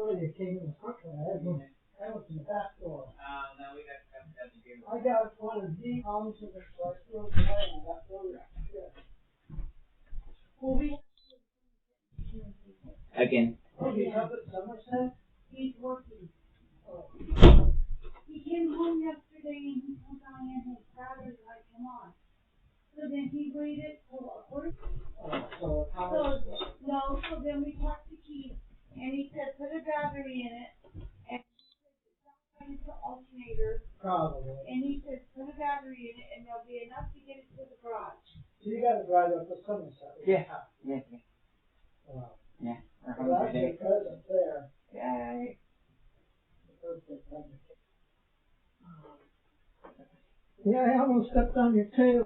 Oh, you came in the front door. I went in the back door. No, we got the game. I got one of the homes in the first floor. I got one. Yeah. Well, we Again. Oh, you have it, Somerset? he's working. Oh. He came home yesterday and he told Diane his battery light come on. So then he waited till a quarter. So So then we talked to Keith and he said put a battery in it and it's not going to alternator. probably. And he said put a battery in it and there'll be enough to get it to the garage. So you gotta drive up to Somerset. Yeah. Yeah. Wow. Yeah. Well, that's your present there. Yay. Yeah, I almost stepped on your tail.